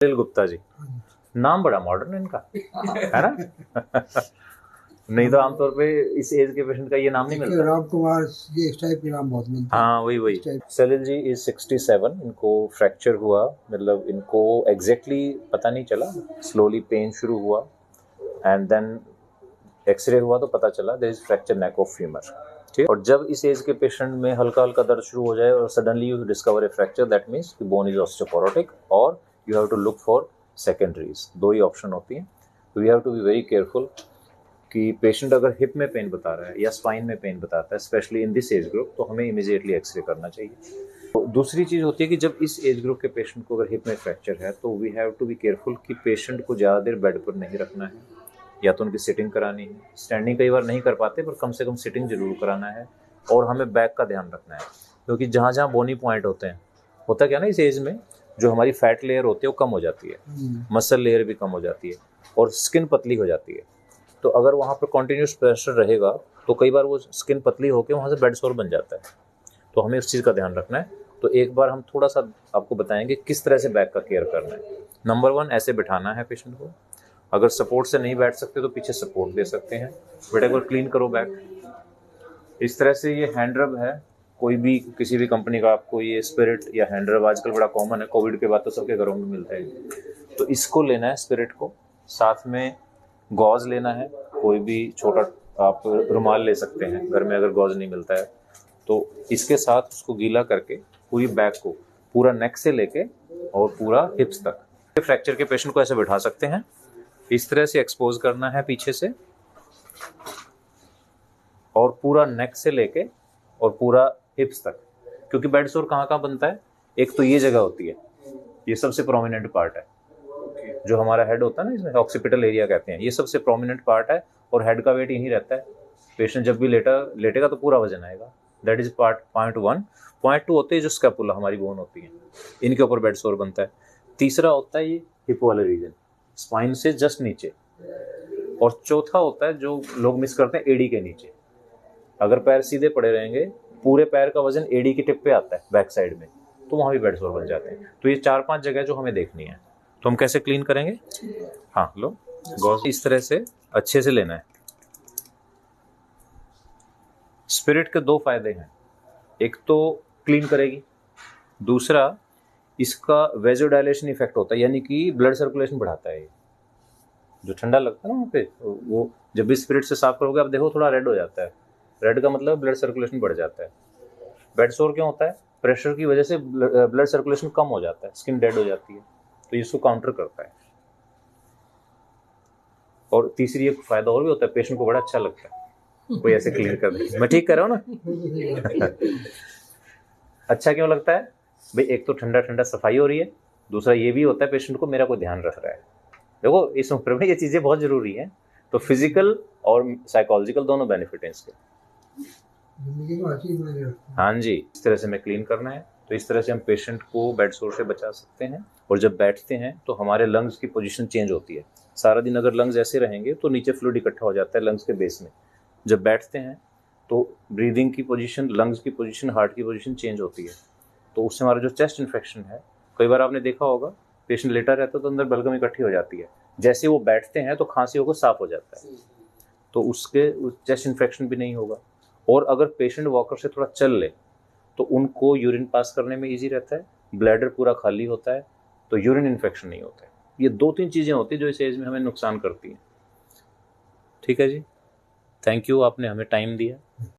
सलिल गुप्ता जी, नाम बड़ा मॉडर्न है इनका, है ना? नहीं तो आमतौर पे इस एज के पेशेंट का ये नाम नहीं मिलता। राम कुमार, ये इस टाइप के नाम बहुत मिलते हैं। हाँ वही। सलिल जी इज 67, इनको फ्रैक्चर हुआ, मतलब इनको एग्जैक्टली पता नहीं चला, स्लोली पेन शुरू हुआ एंड देन एक्सरे हुआ तो पता चला there is fracture neck of femur. ठीक, और जब इस एज के पेशेंट में हल्का हल्का दर्द शुरू हो जाए और suddenly you discover a fracture, that means bone is osteoporotic और you have to look for secondaries. दो ही ऑप्शन होती हैं, तो you have to be very careful कि पेशेंट अगर हिप में पेन बता रहा है या स्पाइन में पेन बताता है, specially in this age group, तो हमें इमीडिएटली एक्सरे करना चाहिए। तो दूसरी चीज़ होती है कि जब इस एज ग्रुप के पेशेंट को अगर हिप में फ्रैक्चर है तो we have to be careful कि पेशेंट को ज़्यादा देर बेड पर नहीं रखना है, या तो उनकी सिटिंग करानी है। स्टैंडिंग कई बार नहीं कर पाते, पर कम से कम सिटिंग जरूर कराना है। और हमें बैक का ध्यान रखना है, क्योंकि जहाँ जहाँ बोनी पॉइंट होते हैं, होता क्या ना इस एज में जो हमारी फैट लेयर होती है वो कम हो जाती है, मसल लेयर भी कम हो जाती है और स्किन पतली हो जाती है। तो अगर वहाँ पर कॉन्टिन्यूस प्रेशर रहेगा तो कई बार वो स्किन पतली होकर वहाँ से बेड सोर बन जाता है। तो हमें उस चीज़ का ध्यान रखना है। तो एक बार हम थोड़ा सा आपको बताएंगे किस तरह से बैक का केयर करना है। नंबर 1, ऐसे बिठाना है पेशेंट को। अगर सपोर्ट से नहीं बैठ सकते तो पीछे सपोर्ट दे सकते हैं। बेटा एक बार क्लीन करो बैक। इस तरह से ये हैंड रब है, कोई भी किसी भी कंपनी का आपको ये स्पिरिट या हैंड रब आजकल बड़ा कॉमन है, कोविड के बाद तो सबके घरों में मिलता है। तो इसको लेना है स्पिरिट को, साथ में गॉज लेना है, कोई भी छोटा आप रुमाल ले सकते हैं घर में अगर गॉज नहीं मिलता है तो। इसके साथ उसको गीला करके पूरी बैक को, पूरा नेक से लेके और पूरा हिप्स तक, फ्रैक्चर के पेशेंट को ऐसे बिठा सकते हैं। इस तरह से एक्सपोज करना है पीछे से, और पूरा नेक से लेके और पूरा हिप्स तक। क्योंकि बेड सोर कहाँ कहाँ बनता है, एक तो ये जगह होती है, ये सबसे प्रोमिनेंट पार्ट है, जो हमारा हेड होता है ना, इसमें ऑक्सीपिटल एरिया कहते हैं, ये सबसे प्रोमिनेंट पार्ट है और हेड का वेट यहीं रहता है। पेशेंट जब भी लेटेगा तो पूरा वजन आएगा। That is point 1। पॉइंट 2 होते हैं जो स्कैपुला हमारी बोन होती है, इनके ऊपर बेड सोर बनता है। तीसरा होता है ये हिप वाला रीजन, स्पाइन से जस्ट नीचे। और चौथा होता है जो लोग मिस करते हैं, एडी के नीचे। अगर पैर सीधे पड़े रहेंगे, पूरे पैर का वजन एडी की टिप पे आता है बैक साइड में, तो वहाँ भी बेड सोर बन जाते हैं। तो ये 4-5 जगह जो हमें देखनी है। तो हम कैसे क्लीन करेंगे? हाँ लो, गॉज इस तरह से अच्छे से लेना है। स्पिरिट के 2 फायदे हैं, एक तो क्लीन करेगी, दूसरा इसका वेजोडाइलेशन इफेक्ट होता है, यानी कि ब्लड सर्कुलेशन बढ़ाता है। जो ठंडा लगता है ना वहाँ पे, वो जब भी स्पिरिट से साफ करोगे आप देखो थोड़ा रेड हो जाता है। रेड का मतलब ब्लड सर्कुलेशन बढ़ जाता है। बेड सोर क्यों होता है? प्रेशर की वजह से ब्लड सर्कुलेशन कम हो जाता है, स्किन डेड हो जाती है, तो इसको काउंटर करता है। और तीसरी एक फायदा और भी होता है, पेशेंट को बड़ा अच्छा लगता है कोई ऐसे क्लीन कर दे। मैं ठीक कर रहा हूँ ना? अच्छा क्यों लगता है भाई? एक तो ठंडा ठंडा सफाई हो रही है, दूसरा ये भी होता है पेशेंट को मेरा कोई ध्यान रख रहा है। देखो इस उम्र में ये चीजें बहुत जरूरी हैं। तो फिजिकल और साइकोलॉजिकल दोनों बेनिफिट हैं इसके। हाँ जी, इस तरह से हमें क्लीन करना है। तो इस तरह से हम पेशेंट को बेड सोर से बचा सकते हैं। और जब बैठते हैं तो हमारे लंग्स की पोजीशन चेंज होती है। सारा दिन अगर लंग्स ऐसे रहेंगे तो नीचे फ्लूइड इकट्ठा हो जाता है लंग्स के बेस में। जब बैठते हैं तो ब्रीदिंग की पोजीशन, लंग्स की पोजीशन, हार्ट की पोजीशन चेंज होती है। तो उससे हमारा जो चेस्ट इन्फेक्शन है, कई बार आपने देखा होगा पेशेंट लेटा रहता है तो अंदर बलगम इकट्ठी हो जाती है, जैसे वो बैठते हैं तो खांसी होकर साफ हो जाता है, तो उसके चेस्ट इन्फेक्शन भी नहीं होगा। और अगर पेशेंट वॉकर से थोड़ा चल ले तो उनको यूरिन पास करने में इजी रहता है, ब्लैडर पूरा खाली होता है, तो यूरिन इन्फेक्शन नहीं होता है। ये 2-3 चीज़ें होती हैं जो इस एज में हमें नुकसान करती हैं। ठीक है जी, थैंक यू, आपने हमें टाइम दिया।